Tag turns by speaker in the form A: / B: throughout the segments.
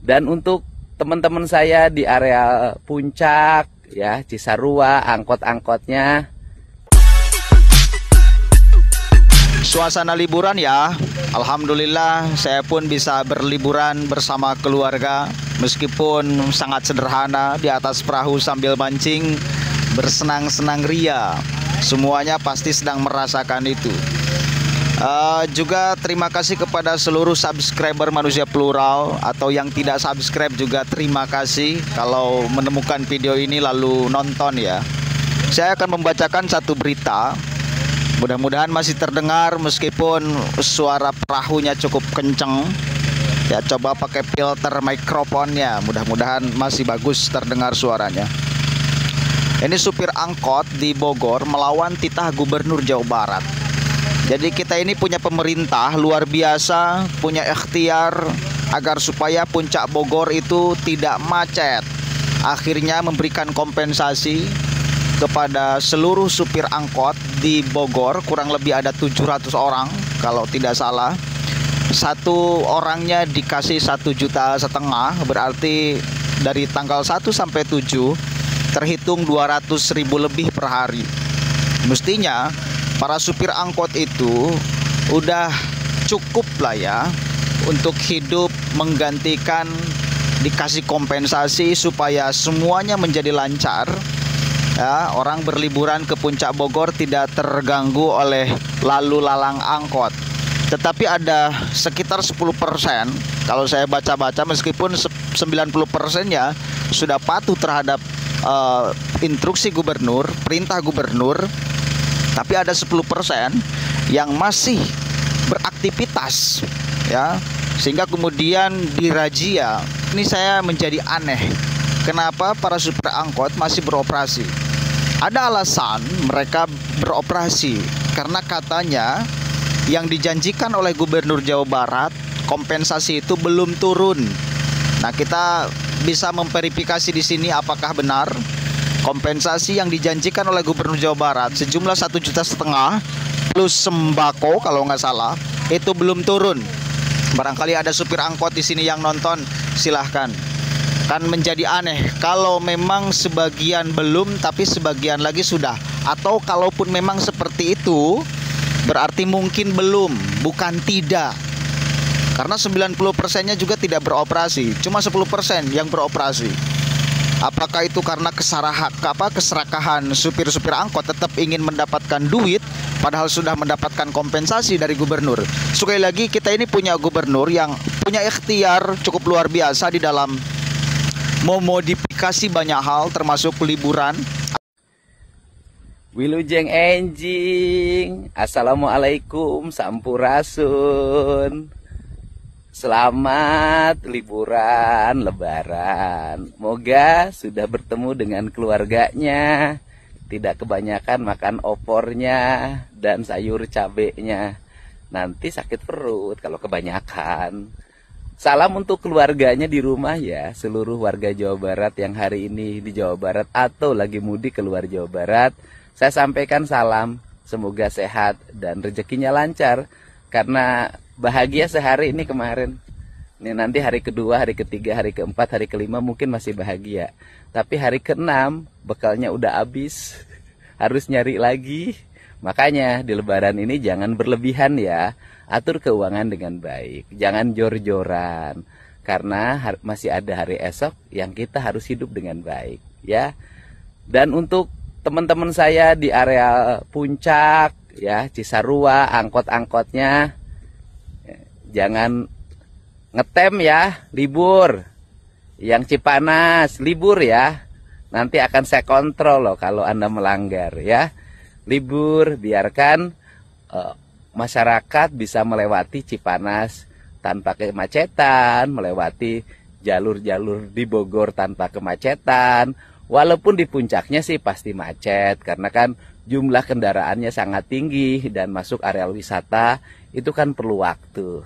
A: Dan untuk teman-teman saya di area Puncak, ya Cisarua, angkot-angkotnya.
B: Suasana liburan ya, alhamdulillah saya pun bisa berliburan bersama keluarga. Meskipun sangat sederhana di atas perahu sambil mancing, bersenang-senang ria. Semuanya pasti sedang merasakan itu. Juga terima kasih kepada seluruh subscriber Manusia Plural, atau yang tidak subscribe juga terima kasih kalau menemukan video ini lalu nonton ya. Saya akan membacakan satu berita. Mudah-mudahan masih terdengar meskipun suara perahunya cukup kenceng. Ya, coba pakai filter mikrofonnya, mudah-mudahan masih bagus terdengar suaranya. Ini supir angkot di Bogor melawan titah Gubernur Jawa Barat. Jadi kita ini punya pemerintah luar biasa, punya ikhtiar agar supaya Puncak Bogor itu tidak macet. Akhirnya memberikan kompensasi kepada seluruh supir angkot di Bogor, kurang lebih ada 700 orang kalau tidak salah. Satu orangnya dikasih 1,5 juta, berarti dari tanggal 1 sampai 7 terhitung 200.000 lebih per hari. Mestinya para supir angkot itu udah cukup lah ya untuk hidup, menggantikan, dikasih kompensasi supaya semuanya menjadi lancar. Ya, orang berliburan ke Puncak Bogor tidak terganggu oleh lalu lalang angkot. Tetapi ada sekitar 10%, kalau saya baca-baca, meskipun 90%-nya sudah patuh terhadap instruksi gubernur, perintah gubernur, tapi ada 10% yang masih beraktivitas ya, sehingga kemudian dirazia. Ini saya menjadi aneh, kenapa para supir angkot masih beroperasi. Ada alasan mereka beroperasi karena katanya yang dijanjikan oleh Gubernur Jawa Barat, kompensasi itu belum turun. Nah, kita bisa memverifikasi di sini apakah benar kompensasi yang dijanjikan oleh Gubernur Jawa Barat sejumlah 1,5 juta plus sembako kalau nggak salah itu belum turun. Barangkali ada supir angkot di sini yang nonton, silahkan. Kan menjadi aneh kalau memang sebagian belum tapi sebagian lagi sudah, atau kalaupun memang seperti itu berarti mungkin belum, bukan tidak. Karena 90%-nya juga tidak beroperasi, cuma 10% yang beroperasi. Apakah itu karena keserakahan supir-supir angkot tetap ingin mendapatkan duit padahal sudah mendapatkan kompensasi dari gubernur? Sekali lagi, kita ini punya gubernur yang punya ikhtiar cukup luar biasa di dalam memodifikasi banyak hal termasuk liburan.
A: Wilujeng enjing, assalamualaikum, sampurasun. Selamat liburan lebaran. Moga sudah bertemu dengan keluarganya, tidak kebanyakan makan opornya dan sayur cabenya. Nanti sakit perut kalau kebanyakan. Salam untuk keluarganya di rumah ya, seluruh warga Jawa Barat yang hari ini di Jawa Barat atau lagi mudik keluar Jawa Barat. Saya sampaikan salam, semoga sehat dan rezekinya lancar. Karena bahagia sehari ini kemarin. Ini nanti hari kedua, hari ketiga, hari keempat, hari kelima mungkin masih bahagia. Tapi hari keenam bekalnya udah habis, harus nyari lagi. Makanya di lebaran ini jangan berlebihan ya. Atur keuangan dengan baik, jangan jor-joran. Karena masih ada hari esok yang kita harus hidup dengan baik ya. Dan untuk teman-teman saya di area Puncak, ya Cisarua, angkot-angkotnya, jangan ngetem ya, libur. Yang Cipanas, libur ya. Nanti akan saya kontrol loh kalau Anda melanggar ya. Libur, biarkan masyarakat bisa melewati Cipanas tanpa kemacetan, melewati jalur-jalur di Bogor tanpa kemacetan. Walaupun di puncaknya sih pasti macet, karena kan jumlah kendaraannya sangat tinggi dan masuk areal wisata itu kan perlu waktu.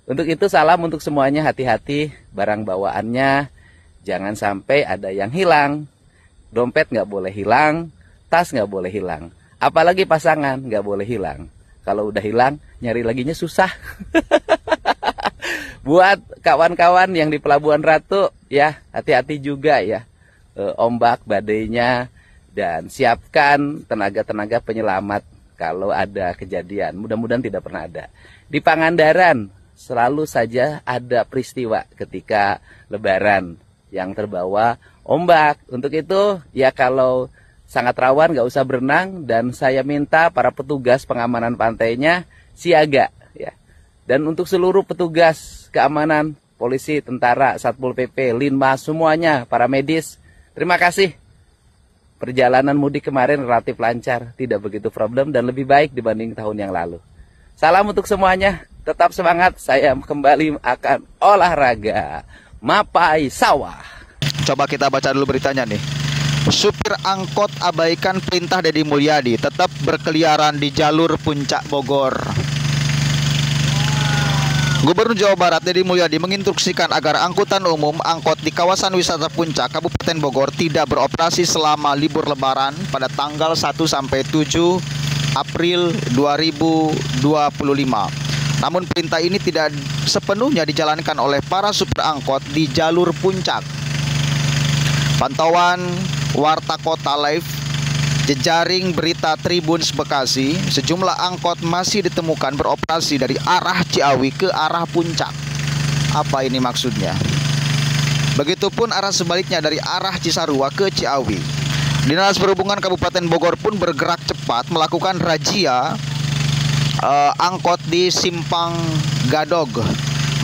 A: Untuk itu salam untuk semuanya, hati-hati barang bawaannya, jangan sampai ada yang hilang. Dompet nggak boleh hilang, tas nggak boleh hilang, apalagi pasangan nggak boleh hilang. Kalau udah hilang, nyari laginya susah. Buat kawan-kawan yang di Pelabuhan Ratu, ya hati-hati juga ya, ombak badainya, dan siapkan tenaga-tenaga penyelamat kalau ada kejadian. Mudah-mudahan tidak pernah ada. Di Pangandaran selalu saja ada peristiwa ketika Lebaran yang terbawa ombak. Untuk itu ya kalau sangat rawan nggak usah berenang, dan saya minta para petugas pengamanan pantainya siaga ya. Dan untuk seluruh petugas keamanan, polisi, tentara, Satpol PP, Linmas, semuanya, para medis, terima kasih. Perjalanan mudik kemarin relatif lancar, tidak begitu problem dan lebih baik dibanding tahun yang lalu. Salam untuk semuanya, tetap semangat, saya kembali akan olahraga mapai sawah.
B: Coba kita baca dulu beritanya nih. Supir angkot abaikan perintah Deddy Mulyadi, tetap berkeliaran di jalur Puncak Bogor. Gubernur Jawa Barat Deddy Mulyadi menginstruksikan agar angkutan umum angkot di kawasan wisata Puncak Kabupaten Bogor tidak beroperasi selama libur Lebaran pada tanggal 1 sampai 7 April 2025. Namun perintah ini tidak sepenuhnya dijalankan oleh para supir angkot di jalur Puncak. Pantauan Warta Kota Live, jejaring berita Tribuns Bekasi, sejumlah angkot masih ditemukan beroperasi dari arah Ciawi ke arah Puncak. Apa ini maksudnya? Begitupun arah sebaliknya dari arah Cisarua ke Ciawi. Dinas Perhubungan Kabupaten Bogor pun bergerak cepat melakukan razia angkot di Simpang Gadog,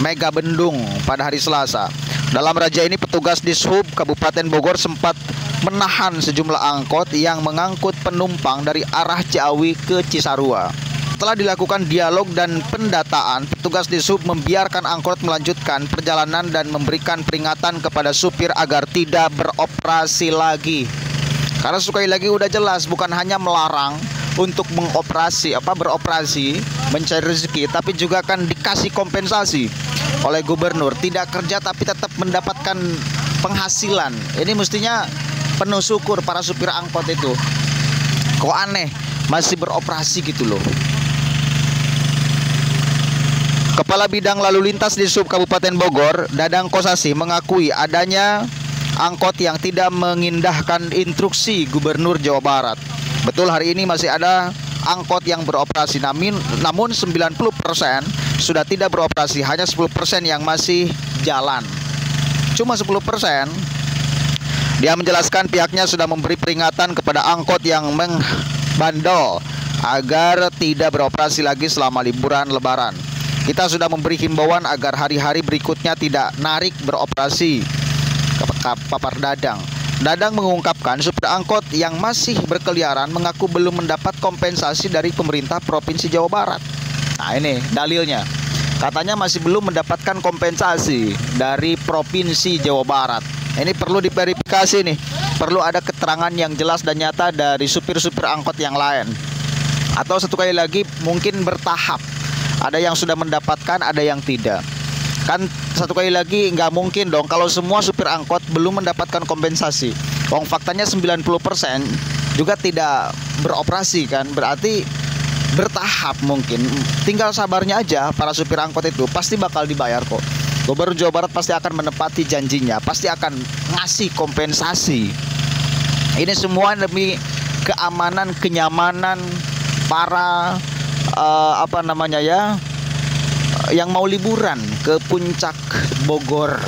B: Mega Bendung pada hari Selasa. Dalam razia ini petugas Dishub Kabupaten Bogor sempat menahan sejumlah angkot yang mengangkut penumpang dari arah Ciawi ke Cisarua. Setelah dilakukan dialog dan pendataan, petugas Dishub membiarkan angkot melanjutkan perjalanan dan memberikan peringatan kepada supir agar tidak beroperasi lagi. Karena sekali lagi udah jelas bukan hanya melarang untuk beroperasi, mencari rezeki, tapi juga akan dikasih kompensasi oleh gubernur. Tidak kerja tapi tetap mendapatkan penghasilan. Ini mestinya penuh syukur para supir angkot itu. Kok aneh masih beroperasi gitu loh. Kepala Bidang Lalu Lintas di Sub Kabupaten Bogor, Dadang Kosasi, mengakui adanya angkot yang tidak mengindahkan instruksi Gubernur Jawa Barat. Betul, hari ini masih ada angkot yang beroperasi, namun 90% sudah tidak beroperasi, hanya 10% yang masih jalan. Cuma 10%. Dia menjelaskan pihaknya sudah memberi peringatan kepada angkot yang mengbandel agar tidak beroperasi lagi selama liburan Lebaran. Kita sudah memberi himbauan agar hari-hari berikutnya tidak narik beroperasi, papar Dadang. Dadang mengungkapkan supir angkot yang masih berkeliaran mengaku belum mendapat kompensasi dari pemerintah Provinsi Jawa Barat. Nah ini dalilnya, katanya masih belum mendapatkan kompensasi dari Provinsi Jawa Barat. Ini perlu diverifikasi nih, perlu ada keterangan yang jelas dan nyata dari supir-supir angkot yang lain. Atau satu kali lagi mungkin bertahap, ada yang sudah mendapatkan, ada yang tidak. Kan satu kali lagi nggak mungkin dong kalau semua supir angkot belum mendapatkan kompensasi. Wong faktanya 90% juga tidak beroperasi kan, berarti bertahap mungkin. Tinggal sabarnya aja para supir angkot itu, pasti bakal dibayar kok. Gubernur Jawa Barat pasti akan menepati janjinya, pasti akan ngasih kompensasi. Ini semua demi keamanan, kenyamanan para yang mau liburan ke Puncak Bogor.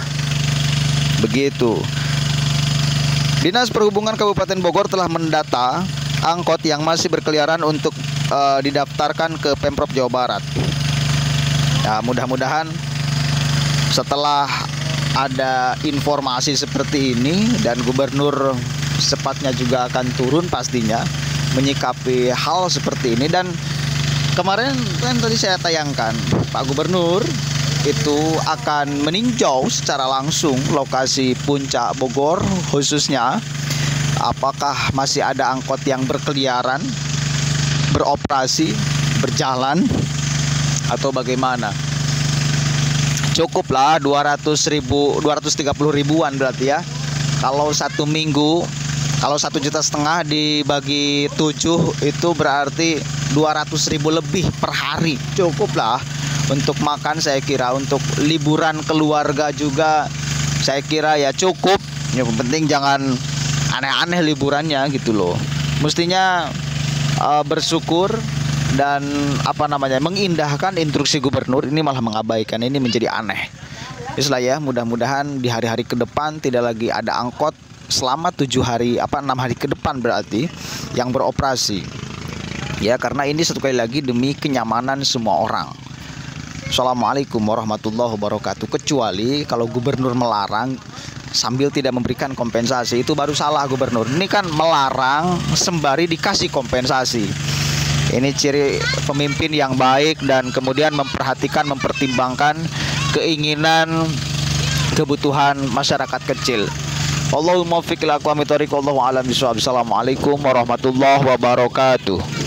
B: Begitu. Dinas Perhubungan Kabupaten Bogor telah mendata angkot yang masih berkeliaran untuk didaftarkan ke Pemprov Jawa Barat. Ya, mudah-mudahan setelah ada informasi seperti ini dan gubernur secepatnya juga akan turun pastinya menyikapi hal seperti ini. Dan kemarin kan tadi saya tayangkan Pak Gubernur itu akan meninjau secara langsung lokasi Puncak Bogor, khususnya apakah masih ada angkot yang berkeliaran, beroperasi, berjalan, atau bagaimana. Cukuplah 230 ribuan berarti ya. Kalau 1 minggu, kalau 1,5 juta dibagi 7 itu berarti 200.000 lebih per hari. Cukuplah Untuk makan saya kira, untuk liburan keluarga juga saya kira ya cukup. Yang penting jangan aneh-aneh liburannya gitu loh. Mestinya bersyukur dan mengindahkan instruksi gubernur, ini malah mengabaikan, ini menjadi aneh. Islah ya, mudah-mudahan di hari-hari ke depan tidak lagi ada angkot selama 6 hari ke depan berarti yang beroperasi. Ya, karena ini sekali lagi demi kenyamanan semua orang. Assalamualaikum warahmatullahi wabarakatuh. Kecuali kalau gubernur melarang sambil tidak memberikan kompensasi, itu baru salah gubernur. Ini kan melarang sembari dikasih kompensasi. Ini ciri pemimpin yang baik dan kemudian mempertimbangkan keinginan, kebutuhan masyarakat kecil. Allahumma fiqil aqwami thoriq, wallahu a'lam bishawab. Assalamualaikum warahmatullahi wabarakatuh.